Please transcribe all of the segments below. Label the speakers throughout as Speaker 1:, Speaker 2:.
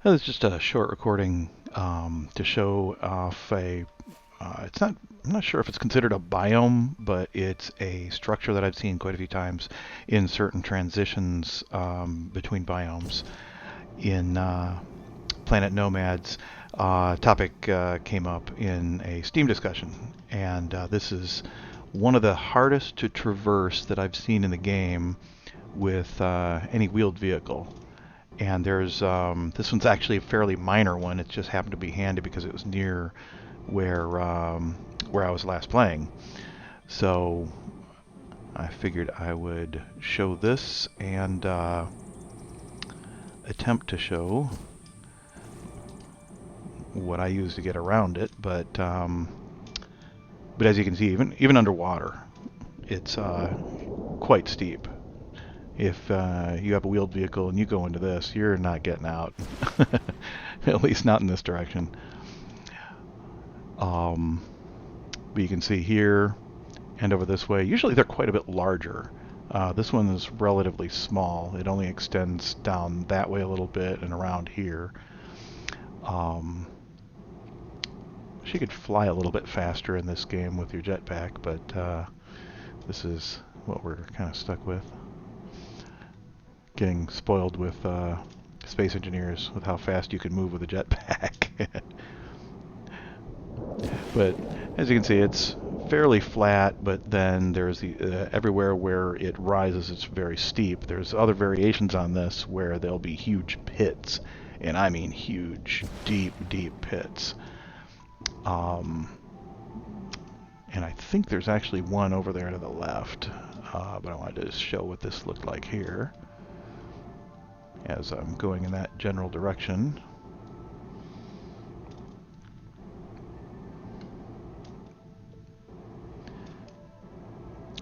Speaker 1: It's just a short recording to show off a. It's not. I'm not sure if it's considered a biome, but it's a structure that I've seen quite a few times in certain transitions between biomes. In Planet Nomads, topic came up in a Steam discussion, and this is one of the hardest to traverse that I've seen in the game with any wheeled vehicle. And there's this one's actually a fairly minor one. It just happened to be handy because it was near where I was last playing. So I figured I would show this and attempt to show what I use to get around it. But as you can see, even underwater, it's quite steep. If you have a wheeled vehicle and you go into this, you're not getting out. At least not in this direction. But you can see here and over this way, usually they're quite a bit larger. This one is relatively small. It only extends down that way a little bit and around here. You could fly a little bit faster in this game with your jetpack, but this is what we're kind of stuck with. Getting spoiled with space engineers with how fast you can move with a jetpack. But as you can see, it's fairly flat, but then there's the everywhere where it rises, it's very steep. There's other variations on this where there'll be huge pits, and I mean huge, deep pits. And I think there's actually one over there to the left, but I wanted to just show what this looked like here as I'm going in that general direction.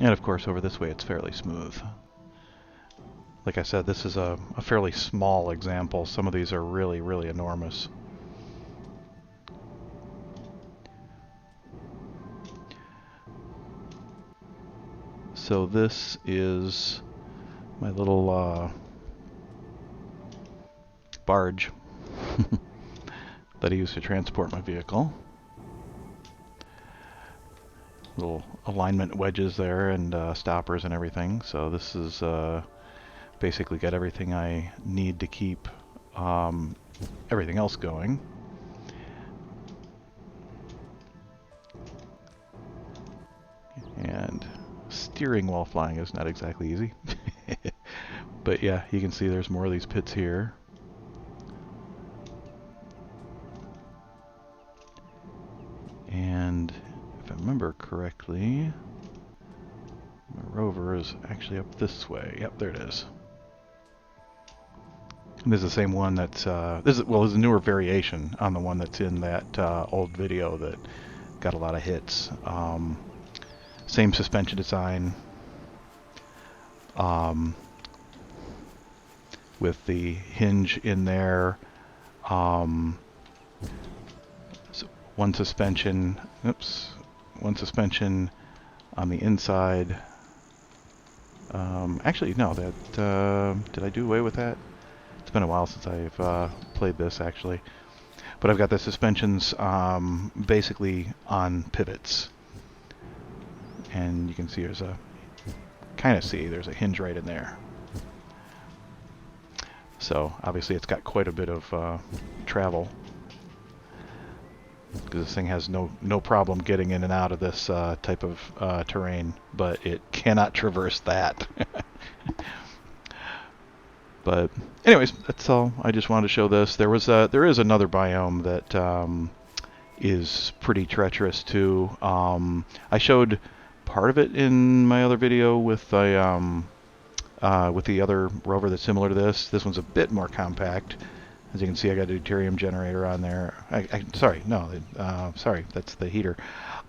Speaker 1: And of course over this way it's fairly smooth. Like I said, this is a fairly small example. Some of these are really enormous. So this is my little barge that I use to transport my vehicle. Little alignment wedges there and stoppers and everything. So this is basically got everything I need to keep everything else going. And steering while flying is not exactly easy. But yeah, you can see there's more of these pits here. And if I remember correctly, my rover is actually up this way. Yep, there it is. And this is the same one that's this is a newer variation on the one that's in that old video that got a lot of hits. Same suspension design, with the hinge in there. One suspension on the inside. Actually, no, did I do away with that? It's been a while since I've played this, actually. But I've got the suspensions basically on pivots. And you can see there's there's a hinge right in there. So obviously it's got quite a bit of travel, because this thing has no problem getting in and out of this type of terrain, but it cannot traverse that. But anyways, that's all. I just wanted to show this. There is another biome that is pretty treacherous too. I showed part of it in my other video with the other rover that's similar to this. This one's a bit more compact. As you can see, I got a deuterium generator on there. Sorry, that's the heater.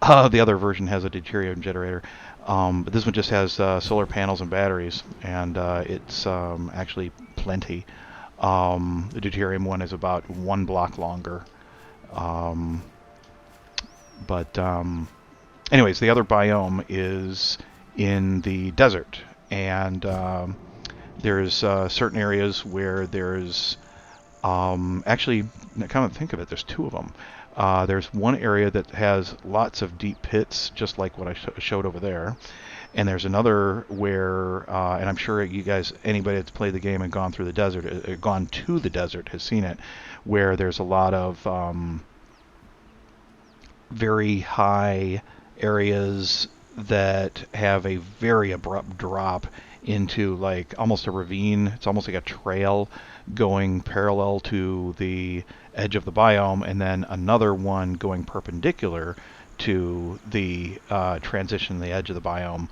Speaker 1: The other version has a deuterium generator, but this one just has solar panels and batteries, and it's actually plenty. The deuterium one is about 1 block longer. Anyways, the other biome is in the desert, and there's certain areas where there's Actually, now come to think of it, there's two of them. There's one area that has lots of deep pits, just like what I showed over there. And there's another where, and I'm sure you guys, anybody that's played the game and gone through the desert, gone to the desert, has seen it, where there's a lot of very high areas that have a very abrupt drop into like almost a ravine. It's almost like a trail going parallel to the edge of the biome, and then another one going perpendicular to the transition, the edge of the biome,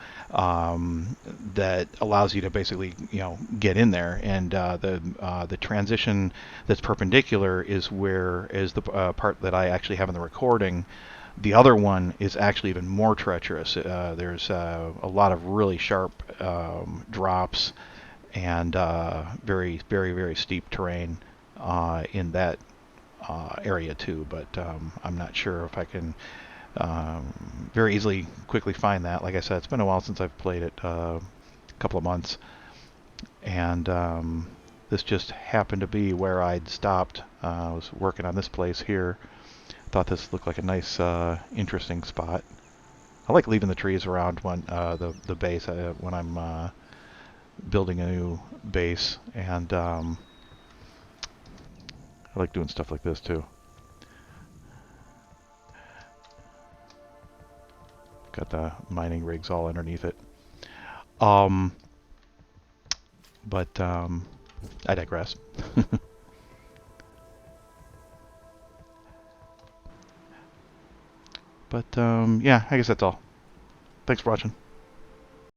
Speaker 1: that allows you to basically, get in there. And the transition that's perpendicular is the part that I actually have in the recording. The other one is actually even more treacherous. There's a lot of really sharp drops and very, very, very steep terrain in that area too. But I'm not sure if I can very easily, quickly find that. Like I said, it's been a while since I've played it, a couple of months, and this just happened to be where I'd stopped. I was working on this place here. Thought this looked like a nice, interesting spot. I like leaving the trees around when the base when I'm building a new base, and I like doing stuff like this too. Got the mining rigs all underneath it. Um, but I digress. But yeah, I guess that's all. Thanks for watching.